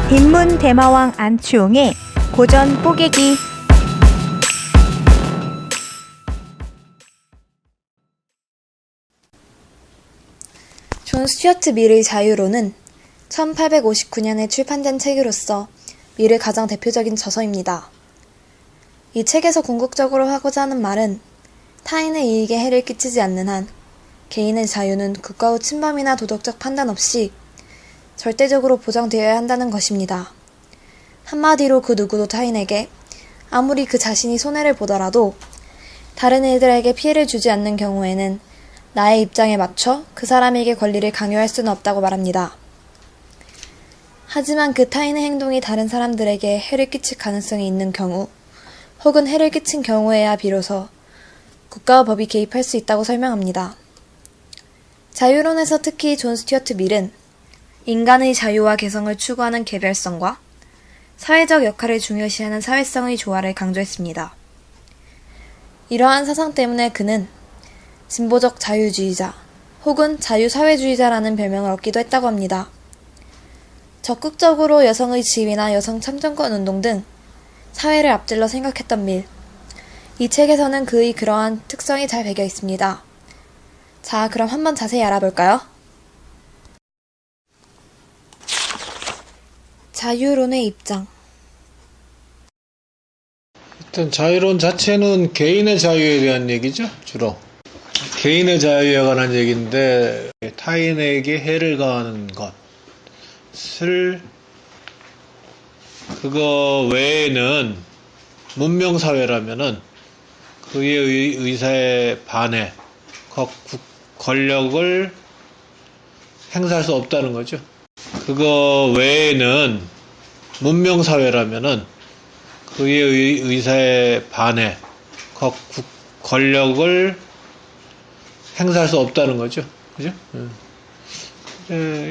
인문 대마왕 안치홍의 고전 뽀개기. 존 스튜어트 밀의 자유론은 1859년에 출판된 책으로서 밀의 가장 대표적인 저서입니다. 이 책에서 궁극적으로 하고자 하는 말은 타인의 이익에 해를 끼치지 않는 한 개인의 자유는 국가의 침범이나 도덕적 판단 없이 절대적으로 보장되어야 한다는 것입니다. 한마디로 그 누구도 타인에게 아무리 그 자신이 손해를 보더라도 다른 이들에게 피해를 주지 않는 경우에는 나의 입장에 맞춰 그 사람에게 권리를 강요할 수는 없다고 말합니다. 하지만 그 타인의 행동이 다른 사람들에게 해를 끼칠 가능성이 있는 경우 혹은 해를 끼친 경우에야 비로소 국가와 법이 개입할 수 있다고 설명합니다. 자유론에서 특히 존 스튜어트 밀은 인간의 자유와 개성을 추구하는 개별성과 사회적 역할을 중요시하는 사회성의 조화를 강조했습니다. 이러한 사상 때문에 그는 진보적 자유주의자 혹은 자유사회주의자라는 별명을 얻기도 했다고 합니다. 적극적으로 여성의 지위나 여성 참정권 운동 등 사회를 앞질러 생각했던 밀. 이 책에서는 그의 그러한 특성이 잘 배겨 있습니다. 자, 그럼 한번 자세히 알아볼까요? 자유론의 입장. 일단 자유론 자체는 개인의 자유에 대한 얘기죠, 주로. 개인의 자유에 관한 얘기인데 타인에게 해를 가하는 것을 그거 외에는 문명사회라면은 그의 의사에 반해 권력을 행사할 수 없다는 거죠. 그거 외에는 문명사회라면은 그의 의사에 반해 권력을 행사할 수 없다는 거죠. 그죠?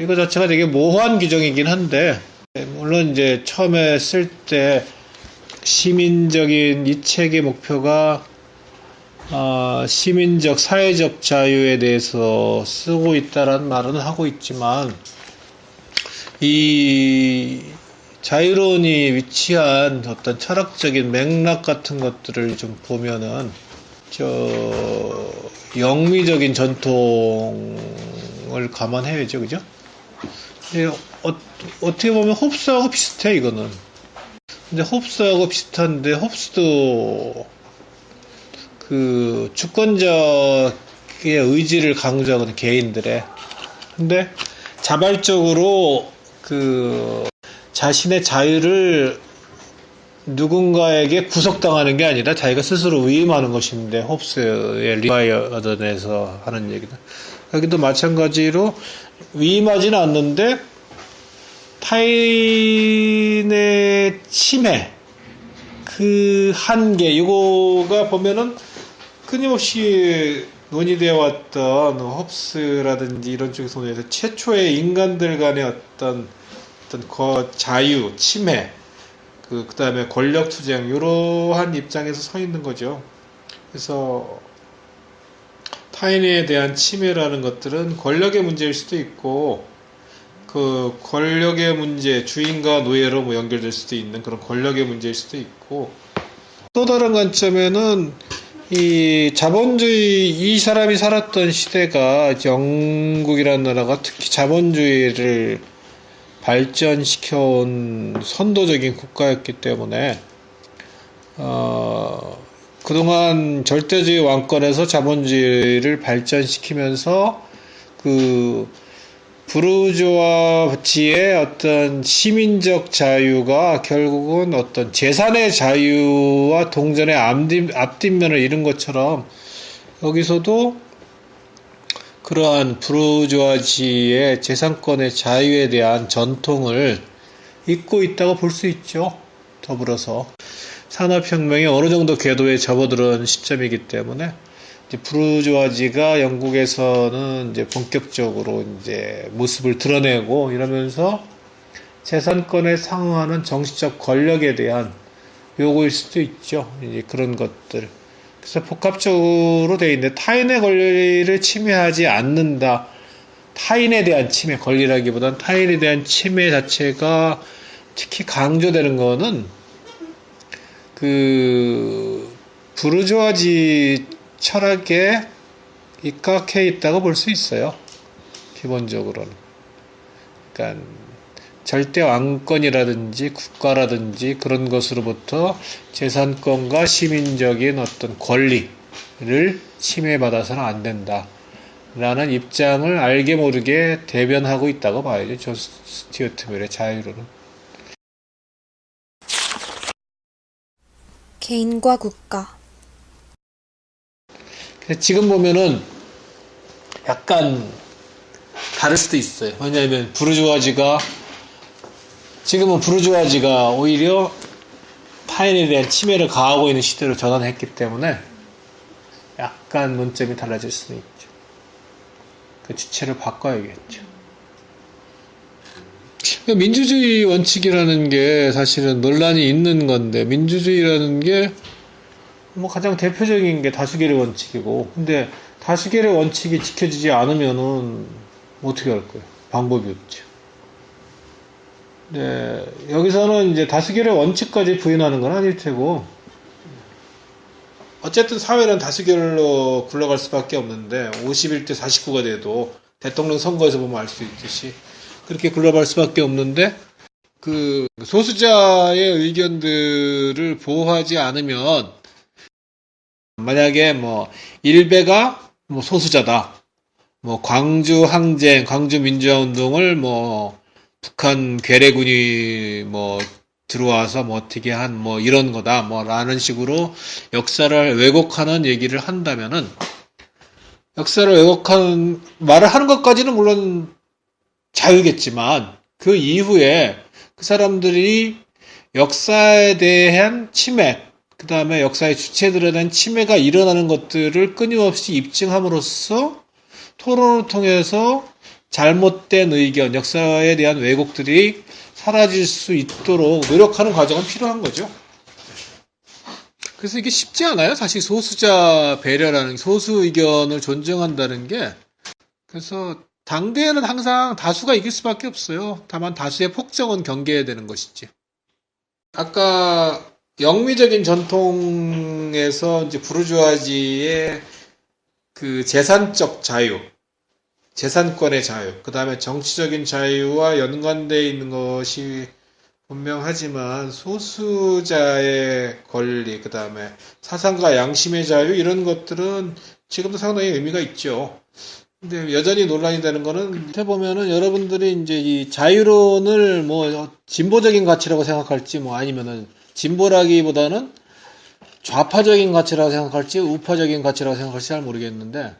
이거 자체가 되게 모호한 규정이긴 한데, 물론 이제 처음에 쓸 때 시민적인 이 책의 목표가 시민적, 사회적 자유에 대해서 쓰고 있다라는 말은 하고 있지만, 이 자유론이 위치한 어떤 철학적인 맥락 같은 것들을 좀 보면은, 영미적인 전통을 감안해야죠, 그죠? 어떻게 보면 홉스하고 비슷해, 이거는. 근데 홉스하고 비슷한데, 홉스도 그 주권적의 의지를 강조하거든, 개인들의. 근데 자발적으로 그 자신의 자유를 누군가에게 구속당하는 게 아니라 자기가 스스로 위임하는 것인데, 홉스의 리바이어던에서 하는 얘기는. 여기도 마찬가지로 위임하지는 않는데 타인의 침해, 그 한계, 이거가 보면은 끊임없이 논의되어 왔던 홉스라든지 이런 쪽에서 논의해서 최초의 인간들 간의 어떤 자유, 침해, 그 다음에 권력 투쟁, 이러한 입장에서 서 있는 거죠. 그래서 타인에 대한 침해라는 것들은 권력의 문제일 수도 있고, 그 권력의 문제, 주인과 노예로 뭐 연결될 수도 있는 그런 권력의 문제일 수도 있고, 또 다른 관점에는 이 자본주의, 이 사람이 살았던 시대가 영국이라는 나라가 특히 자본주의를 발전시켜온 선도적인 국가였기 때문에 그동안 절대주의 왕권에서 자본주의를 발전시키면서 그 부르주아지의 어떤 시민적 자유가 결국은 어떤 재산의 자유와 동전의 앞뒷면을 이룬 것처럼 여기서도 그러한 부르주아지의 재산권의 자유에 대한 전통을 잇고 있다고 볼 수 있죠. 더불어서 산업혁명이 어느 정도 궤도에 접어들은 시점이기 때문에 이제 부르주아지가 영국에서는 이제 본격적으로 이제 모습을 드러내고 이러면서 재산권에 상응하는 정치적 권력에 대한 요구일 수도 있죠. 이제 그런 것들. 그래서 복합적으로 되어 있는데 타인의 권리를 침해하지 않는다. 타인에 대한 침해, 권리라기보다는 타인에 대한 침해 자체가 특히 강조되는 거는 그 부르주아지 철학에 입각해 있다고 볼 수 있어요. 기본적으로는. 그러니까 절대 왕권이라든지 국가라든지 그런 것으로부터 재산권과 시민적인 어떤 권리를 침해받아서는 안 된다. 라는 입장을 알게 모르게 대변하고 있다고 봐야죠. 존 스튜어트 밀의 자유로는. 개인과 국가. 지금 보면은 약간 다를 수도 있어요. 왜냐하면 지금은 부르주아지가 오히려 타인에 대한 침해를 가하고 있는 시대로 전환했기 때문에 약간 문점이 달라질 수는 있죠. 그 주체를 바꿔야겠죠. 민주주의 원칙이라는 게 사실은 논란이 있는 건데, 민주주의라는 게 뭐 가장 대표적인 게 다수결의 원칙이고, 근데 다수결의 원칙이 지켜지지 않으면은 어떻게 할 거예요? 방법이 없죠. 네, 여기서는 이제 다수결의 원칙까지 부인하는 건 아닐 테고, 어쨌든 사회는 다수결로 굴러갈 수밖에 없는데 51대 49가 돼도 대통령 선거에서 보면 알 수 있듯이 그렇게 굴러갈 수밖에 없는데 그 소수자의 의견들을 보호하지 않으면 만약에 뭐 일베가 뭐 소수자다. 뭐 광주 항쟁, 광주 민주화 운동을 뭐 북한 괴뢰군이 뭐 들어와서 뭐 어떻게 한 뭐 이런 거다 뭐 라는 식으로 역사를 왜곡하는 얘기를 한다면은 역사를 왜곡하는 말을 하는 것까지는 물론 자유겠지만 그 이후에 그 사람들이 역사에 대한 침해, 그 다음에 역사의 주체들에 대한 침해가 일어나는 것들을 끊임없이 입증함으로써 토론을 통해서 잘못된 의견, 역사에 대한 왜곡들이 사라질 수 있도록 노력하는 과정은 필요한 거죠. 그래서 이게 쉽지 않아요. 사실 소수자 배려라는, 소수 의견을 존중한다는 게. 그래서 당대에는 항상 다수가 이길 수밖에 없어요. 다만 다수의 폭정은 경계해야 되는 것이지. 아까 영미적인 전통에서 이제 부르주아지의 그 재산적 자유, 재산권의 자유, 그 다음에 정치적인 자유와 연관되어 있는 것이 분명하지만 소수자의 권리, 그 다음에 사상과 양심의 자유 이런 것들은 지금도 상당히 의미가 있죠. 근데 여전히 논란이 되는 거는 밑에 보면은 여러분들이 이제 이 자유론을 뭐 진보적인 가치라고 생각할지 뭐 아니면은 진보라기보다는 좌파적인 가치라고 생각할지 우파적인 가치라고 생각할지 잘 모르겠는데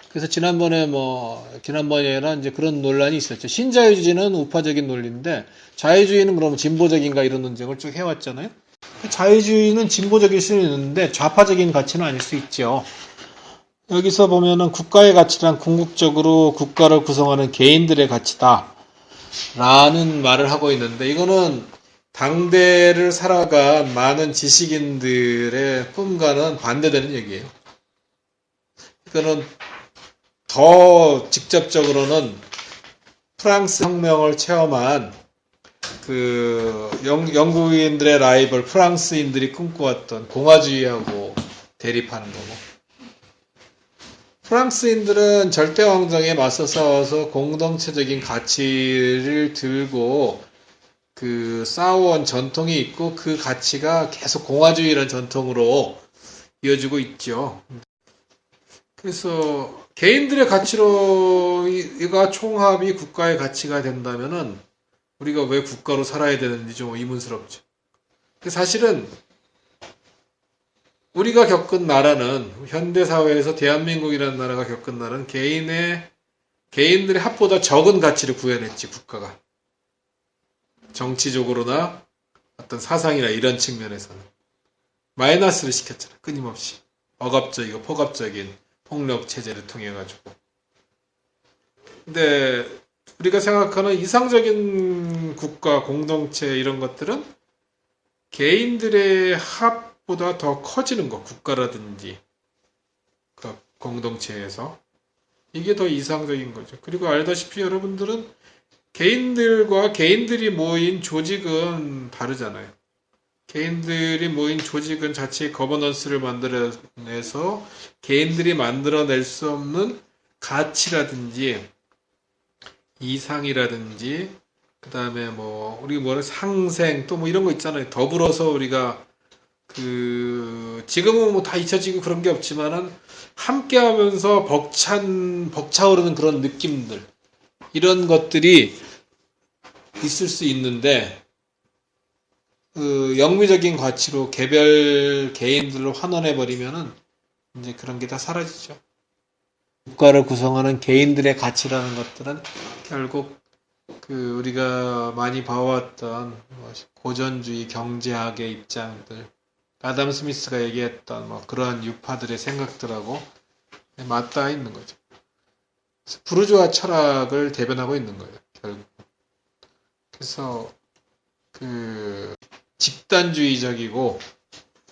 그래서 지난번에 아니라 이제 그런 논란이 있었죠. 신자유주의는 우파적인 논리인데 자유주의는 그럼 진보적인가 이런 논쟁을 쭉 해왔잖아요. 자유주의는 진보적일 수는 있는데 좌파적인 가치는 아닐 수 있죠. 여기서 보면은 국가의 가치란 궁극적으로 국가를 구성하는 개인들의 가치다. 라는 말을 하고 있는데 이거는 당대를 살아간 많은 지식인들의 꿈과는 반대되는 얘기예요. 이거는 더 직접적으로는 프랑스 혁명을 체험한 그 영국인들의 라이벌 프랑스인들이 꿈꿔왔던 공화주의하고 대립하는 거고 프랑스인들은 절대왕정에 맞서 싸워서 공동체적인 가치를 들고 그 싸워온 전통이 있고 그 가치가 계속 공화주의라는 전통으로 이어지고 있죠. 그래서 개인들의 가치로가 총합이 국가의 가치가 된다면은 우리가 왜 국가로 살아야 되는지 좀 의문스럽죠. 사실은 우리가 겪은 나라는 현대사회에서 대한민국이라는 나라가 겪은 나라는 개인들의 합보다 적은 가치를 구현했지 국가가. 정치적으로나 어떤 사상이나 이런 측면에서는 마이너스를 시켰잖아. 끊임없이. 억압적이고 포갑적인 폭력 체제를 통해 가지고. 근데 우리가 생각하는 이상적인 국가, 공동체 이런 것들은 개인들의 합보다 더 커지는 것, 국가라든지 그 공동체에서 이게 더 이상적인 거죠. 그리고 알다시피 여러분들은 개인들과 개인들이 모인 조직은 다르잖아요. 개인들이 모인 조직은 자체의 거버넌스를 만들어내서 개인들이 만들어낼 수 없는 가치라든지 이상이라든지 그 다음에 뭐 우리 뭐는 상생 또 뭐 이런 거 있잖아요. 더불어서 우리가 그 지금은 뭐 다 잊혀지고 그런 게 없지만은 함께하면서 벅차오르는 그런 느낌들 이런 것들이 있을 수 있는데 그 영미적인 가치로 개별 개인들로 환원해 버리면은 이제 그런 게 다 사라지죠. 국가를 구성하는 개인들의 가치라는 것들은 결국 그 우리가 많이 봐왔던 뭐 고전주의 경제학의 입장들, 아담 스미스가 얘기했던 뭐 그러한 유파들의 생각들하고 맞닿아 있는 거죠. 부르주아 철학을 대변하고 있는 거예요, 결국. 그래서 그 집단주의적이고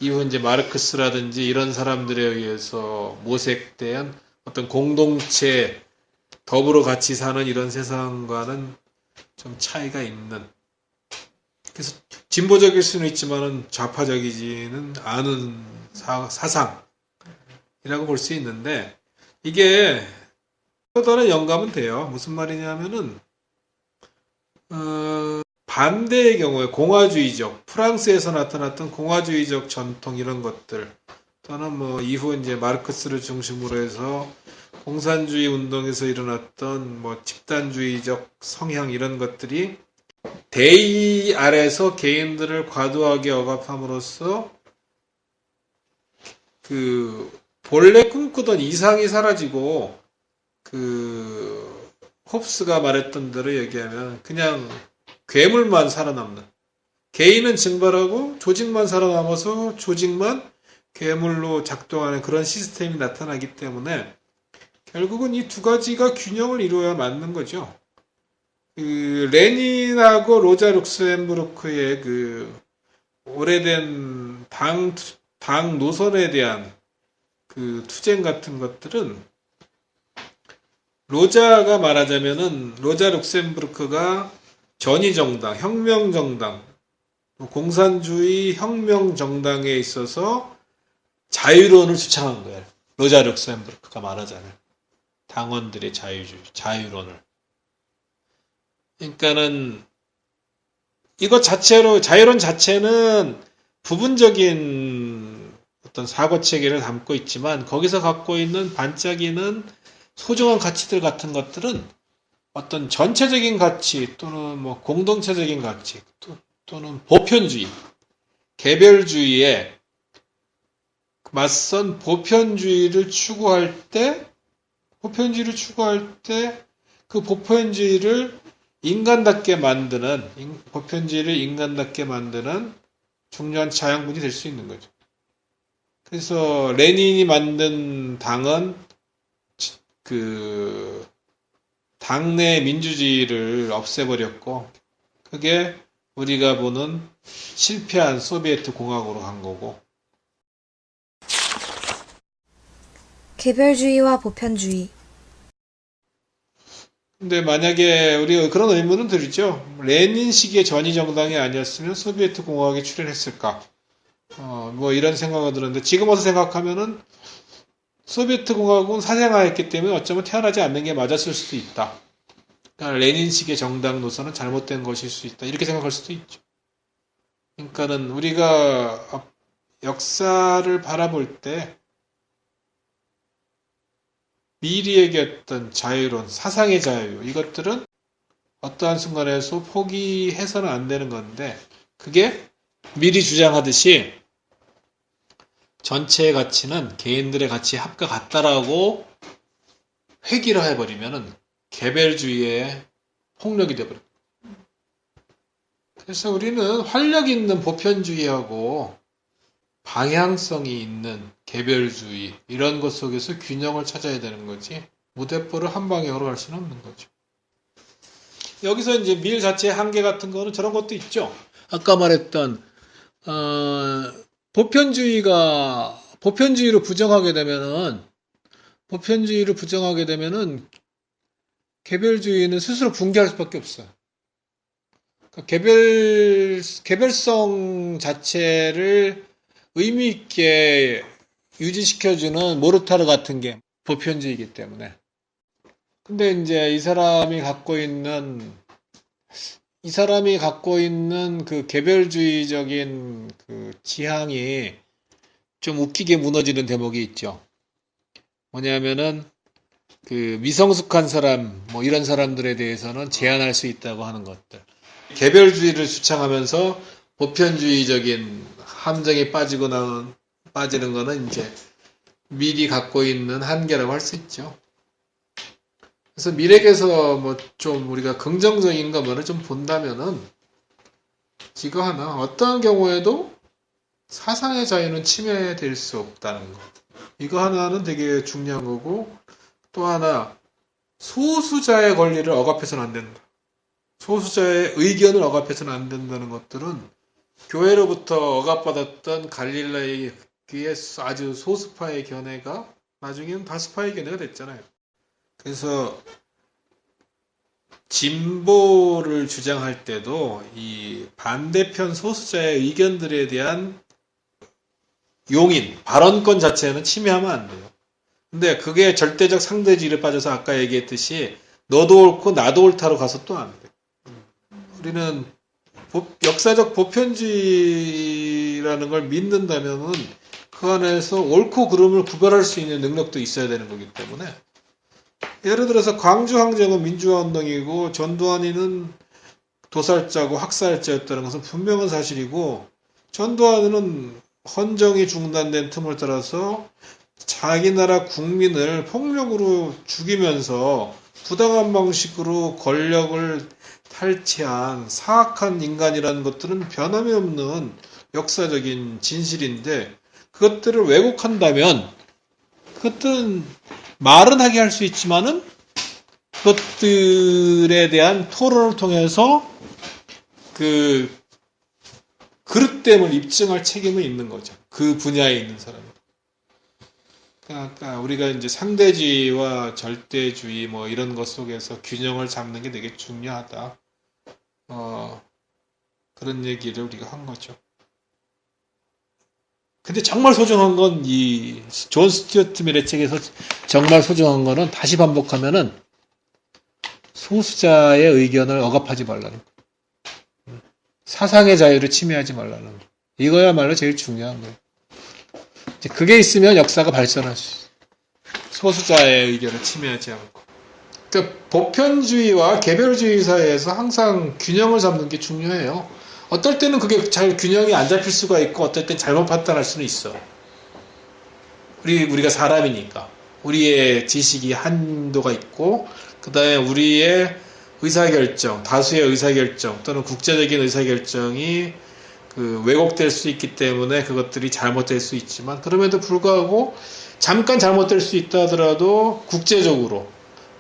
이후 이제 마르크스라든지 이런 사람들에 의해서 모색된 어떤 공동체 더불어 같이 사는 이런 세상과는 좀 차이가 있는. 그래서 진보적일 수는 있지만은 좌파적이지는 않은 사상이라고 볼 수 있는데 이게 또 다른 영감은 돼요. 무슨 말이냐면은 반대의 경우에 공화주의적 프랑스에서 나타났던 공화주의적 전통 이런 것들 또는 뭐 이후 이제 마르크스를 중심으로 해서 공산주의 운동에서 일어났던 뭐 집단주의적 성향 이런 것들이 대의 아래서 개인들을 과도하게 억압함으로써 그 본래 꿈꾸던 이상이 사라지고 그 홉스가 말했던 대로 얘기하면 그냥 괴물만 살아남는 개인은 증발하고 조직만 살아남아서 조직만 괴물로 작동하는 그런 시스템이 나타나기 때문에 결국은 이 두 가지가 균형을 이루어야 맞는 거죠. 그 레닌하고 로자 룩셈부르크의 그 오래된 당 노선에 대한 그 투쟁 같은 것들은 로자가 말하자면은 로자 룩셈부르크가 전위정당, 혁명정당, 공산주의 혁명정당에 있어서 자유론을 주창한 거예요. 로자 룩셈부르크가 말하자면 당원들의 자유주의, 자유론을. 그러니까는 이것 자체로 자유론 자체는 부분적인 어떤 사고 체계를 담고 있지만 거기서 갖고 있는 반짝이는 소중한 가치들 같은 것들은 어떤 전체적인 가치 또는 뭐 공동체적인 가치 또는 보편주의, 개별주의에 맞선 보편주의를 추구할 때 그 보편주의를 인간답게 만드는 중요한 자양분이 될 수 있는 거죠. 그래서 레닌이 만든 당은 그 당내 민주주의를 없애버렸고 그게 우리가 보는 실패한 소비에트 공화국으로 간 거고. 개별주의와 보편주의. 근데 만약에 우리가 그런 의문은 들죠. 레닌식의 전위 정당이 아니었으면 소비에트 공화국에 출연했을까? 뭐 이런 생각이 들었는데 지금 와서 생각하면은 소비에트 공화국은 사생화했기 때문에 어쩌면 태어나지 않는 게 맞았을 수도 있다. 그러니까 레닌식의 정당 노선은 잘못된 것일 수 있다. 이렇게 생각할 수도 있죠. 그러니까는 우리가 역사를 바라볼 때 미리 얘기했던 자유론, 사상의 자유 이것들은 어떠한 순간에서 포기해서는 안 되는 건데 그게 미리 주장하듯이 전체의 가치는 개인들의 가치에 합과 같다라고 회귀를 해버리면은 개별주의의 폭력이 되어버립니다. 그래서 우리는 활력 있는 보편주의하고 방향성이 있는 개별주의 이런 것 속에서 균형을 찾아야 되는 거지 무대뽀를 한 방향으로 갈 수는 없는 거죠. 여기서 이제 밀 자체의 한계 같은 거는 저런 것도 있죠. 아까 말했던 보편주의로 부정하게 되면은 개별주의는 스스로 붕괴할 수밖에 없어요. 그러니까 개별성 자체를 의미 있게 유지시켜주는 모르타르 같은 게 보편주의이기 때문에. 근데 이제 이 사람이 갖고 있는 그 개별주의적인 그 지향이 좀 웃기게 무너지는 대목이 있죠. 뭐냐면은 그 미성숙한 사람, 뭐 이런 사람들에 대해서는 제한할 수 있다고 하는 것들. 개별주의를 주창하면서 보편주의적인 함정에 빠지는 거는 이제 밀이 갖고 있는 한계라고 할 수 있죠. 그래서 밀에게서 뭐 좀 우리가 긍정적인 것만을 좀 본다면은 이거 하나, 어떠한 경우에도 사상의 자유는 침해될 수 없다는 거. 이거 하나는 되게 중요한 거고, 또 하나, 소수자의 권리를 억압해서는 안 된다. 소수자의 의견을 억압해서는 안 된다는 것들은 교회로부터 억압받았던 갈릴라의 아주 소수파의 견해가 나중에는 다수파의 견해가 됐잖아요. 그래서 진보를 주장할 때도 이 반대편 소수자의 의견들에 대한 용인, 발언권 자체는 침해하면 안 돼요. 근데 그게 절대적 상대주의를 빠져서 아까 얘기했듯이 너도 옳고 나도 옳다로 가서 또 안 돼. 우리는 역사적 보편주의라는 걸 믿는다면은 그 안에서 옳고 그름을 구별할 수 있는 능력도 있어야 되는 거기 때문에, 예를 들어서 광주 항쟁은 민주화 운동이고 전두환이는 도살자고 학살자였다는 것은 분명한 사실이고, 전두환은 헌정이 중단된 틈을 따라서 자기 나라 국민을 폭력으로 죽이면서 부당한 방식으로 권력을 탈취한 사악한 인간이라는 것들은 변함이 없는 역사적인 진실인데, 그것들을 왜곡한다면 그것들은 말은 하게 할 수 있지만은 그것들에 대한 토론을 통해서 그 그릇됨을 입증할 책임은 있는 거죠. 그 분야에 있는 사람은. 그러니까 우리가 이제 상대주의와 절대주의 뭐 이런 것 속에서 균형을 잡는 게 되게 중요하다. 그런 얘기를 우리가 한 거죠. 근데 정말 소중한 건 이 존 스튜어트 밀의 책에서 정말 소중한 거는, 다시 반복하면은 소수자의 의견을 억압하지 말라는 거. 사상의 자유를 침해하지 말라는 거. 이거야말로 제일 중요한 거예요. 그게 있으면 역사가 발전할 수 있어요. 소수자의 의견을 침해하지 않고. 그러니까 보편주의와 개별주의 사이에서 항상 균형을 잡는 게 중요해요. 어떨 때는 그게 잘 균형이 안 잡힐 수가 있고, 어떨 땐 잘못 판단할 수는 있어. 우리가 사람이니까. 우리의 지식이 한도가 있고, 그 다음에 우리의 의사결정, 다수의 의사결정, 또는 국제적인 의사결정이 그 왜곡될 수 있기 때문에 그것들이 잘못될 수 있지만, 그럼에도 불구하고 잠깐 잘못될 수 있다 하더라도 국제적으로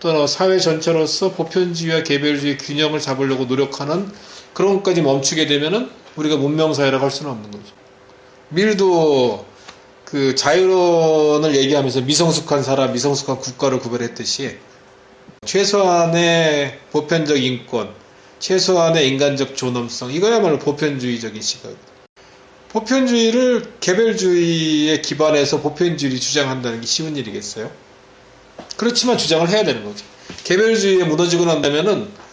또는 사회 전체로서 보편주의와 개별주의 균형을 잡으려고 노력하는 그런 것까지 멈추게 되면은 우리가 문명사회라고 할 수는 없는 거죠. 밀도 그 자유론을 얘기하면서 미성숙한 사람, 미성숙한 국가를 구별했듯이 최소한의 보편적 인권, 최소한의 인간적 존엄성, 이거야말로 보편주의적인 시각입니다. 보편주의를 개별주의에 기반해서 보편주의를 주장한다는 게 쉬운 일이겠어요? 그렇지만 주장을 해야 되는 거죠. 개별주의에 무너지고 난다면은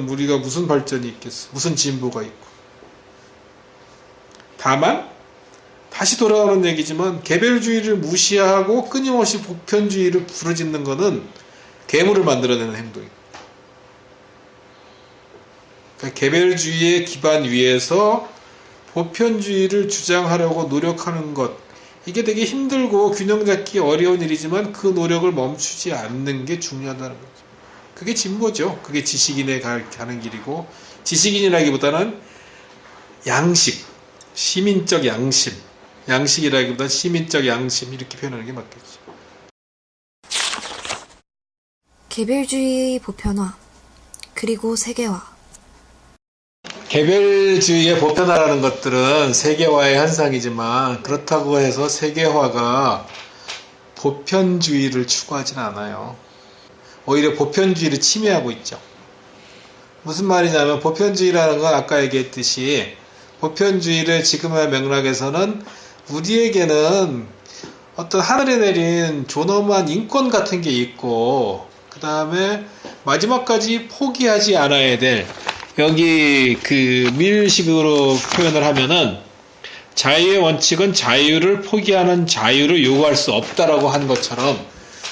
우리가 무슨 발전이 있겠어? 무슨 진보가 있고. 다만 다시 돌아오는 얘기지만, 개별주의를 무시하고 끊임없이 보편주의를 부르짖는 것은 괴물을 만들어내는 행동입니다. 그러니까 개별주의의 기반 위에서 보편주의를 주장하려고 노력하는 것, 이게 되게 힘들고 균형 잡기 어려운 일이지만 그 노력을 멈추지 않는 게 중요하다는 거죠. 그게 진보죠. 그게 지식인에 가는 길이고, 지식인이라기보다는 양식, 시민적 양심, 양식이라기보다는 시민적 양심, 이렇게 표현하는 게 맞겠죠. 개별주의의 보편화, 그리고 세계화. 개별주의의 보편화라는 것들은 세계화의 현상이지만, 그렇다고 해서 세계화가 보편주의를 추구하진 않아요. 오히려 보편주의를 침해하고 있죠. 무슨 말이냐면 보편주의라는 건 아까 얘기했듯이 보편주의를 지금의 맥락에서는 우리에게는 어떤 하늘에 내린 존엄한 인권 같은 게 있고 그 다음에 마지막까지 포기하지 않아야 될 여기 그 밀식으로 표현을 하면은 자유의 원칙은 자유를 포기하는 자유를 요구할 수 없다라고 한 것처럼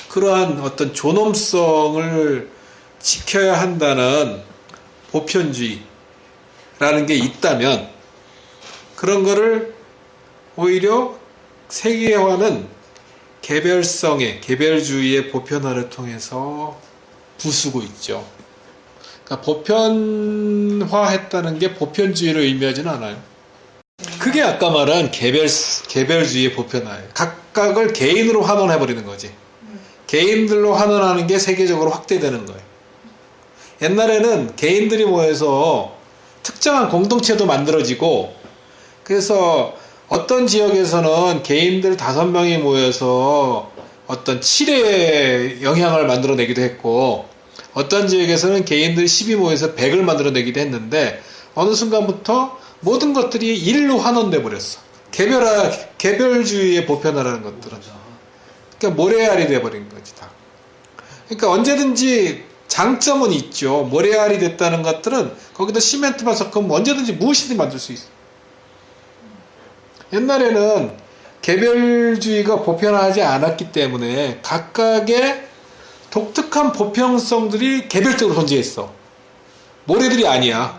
그러한 어떤 존엄성을 지켜야 한다는 보편주의라는 게 있다면 그런 거를 오히려 세계화는 개별주의의 보편화를 통해서 부수고 있죠. 그러니까 보편화했다는 게 보편주의를 의미하지는 않아요. 그게 아까 말한 개별주의의 보편화예요. 각각을 개인으로 환원해버리는 거지. 개인들로 환원하는 게 세계적으로 확대되는 거예요. 옛날에는 개인들이 모여서 특정한 공동체도 만들어지고 그래서 어떤 지역에서는 개인들 5명이 모여서 어떤 칠의 영향을 만들어내기도 했고 어떤 지역에서는 개인들 10이 모여서 100을 만들어내기도 했는데 어느 순간부터 모든 것들이 일로 환원돼 버렸어. 개별주의의 보편화라는 것들은. 그러니까 모래알이 돼버린 거지 다. 그러니까 언제든지 장점은 있죠. 모래알이 됐다는 것들은 거기다 시멘트만 섞으면 언제든지 무엇이든 만들 수 있어. 옛날에는 개별주의가 보편화하지 않았기 때문에 각각의 독특한 보편성들이 개별적으로 존재했어. 모래들이 아니야.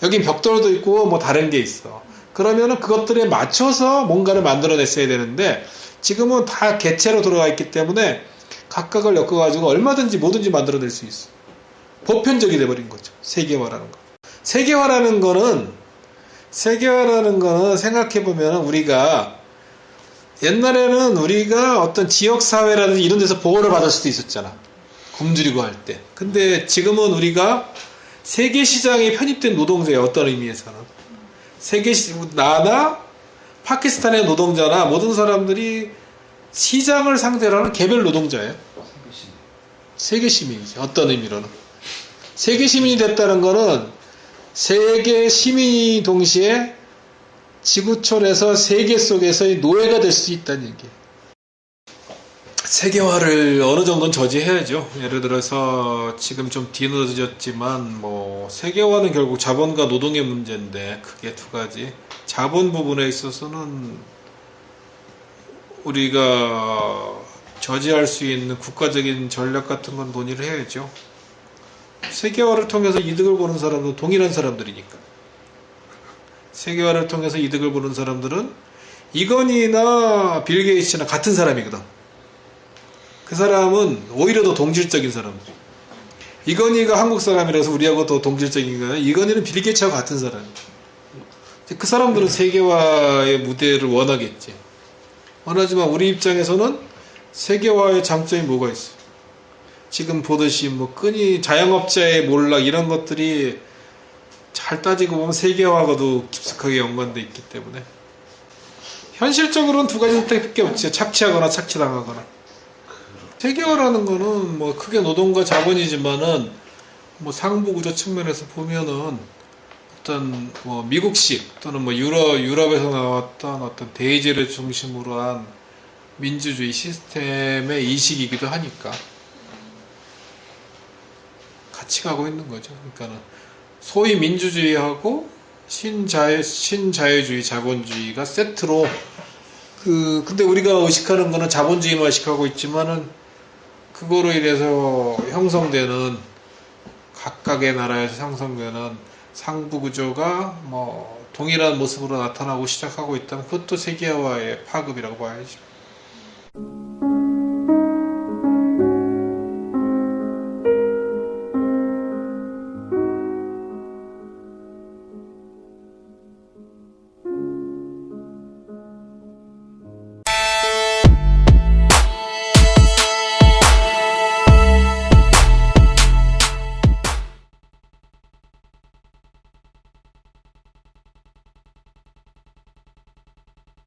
여긴 벽돌도 있고 뭐 다른 게 있어. 그러면은 그것들에 맞춰서 뭔가를 만들어냈어야 되는데 지금은 다 개체로 들어가 있기 때문에 각각을 엮어가지고 얼마든지 뭐든지 만들어낼 수 있어. 보편적이 돼버린 거죠. 세계화라는 거. 세계화라는 거는 생각해보면 우리가 옛날에는 우리가 어떤 지역사회라든지 이런 데서 보호를 받을 수도 있었잖아. 굶주리고 할 때. 근데 지금은 우리가 세계시장에 편입된 노동자예요. 어떤 의미에서는. 나나 파키스탄의 노동자나 모든 사람들이 시장을 상대로 하는 개별 노동자예요. 세계시민이죠. 어떤 의미로는. 세계시민이 됐다는 거는 세계 시민이 동시에 지구촌에서 세계 속에서의 노예가 될 수 있다는 얘기예요. 세계화를 어느 정도는 저지해야죠. 예를 들어서 지금 좀 뒤늦어졌지만 뭐 세계화는 결국 자본과 노동의 문제인데 크게 두 가지. 자본 부분에 있어서는 우리가 저지할 수 있는 국가적인 전략 같은 건 논의를 해야죠. 세계화를 통해서 이득을 보는 사람은 동일한 사람들이니까. 세계화를 통해서 이득을 보는 사람들은 이건희나 빌 게이츠나 같은 사람이거든. 그 사람은 오히려 더 동질적인 사람들. 이건희가 한국 사람이라서 우리하고 더 동질적인 거야. 이건희는 빌 게이츠하고 같은 사람이야. 그 사람들은 세계화의 무대를 원하겠지. 원하지만 우리 입장에서는 세계화의 장점이 뭐가 있어? 지금 보듯이 뭐 끈이 자영업자의 몰락 이런 것들이 잘 따지고 보면 세계화와도 깊숙하게 연관돼 있기 때문에 현실적으로는 두 가지 선택밖에 없지. 착취하거나 착취당하거나. 세계화라는 거는 뭐 크게 노동과 자본이지만은 뭐 상부구조 측면에서 보면은 어떤 뭐 미국식 또는 뭐 유럽에서 나왔던 어떤 대의제를 중심으로 한 민주주의 시스템의 이식이기도 하니까 같이 가고 있는 거죠. 그러니까는 소위 민주주의하고 신자유주의, 자본주의가 세트로 근데 우리가 의식하는 거는 자본주의만 의식하고 있지만은 그거로 인해서 형성되는 각각의 나라에서 형성되는 상부 구조가 뭐 동일한 모습으로 나타나고 시작하고 있다면 그것도 세계화의 파급이라고 봐야죠.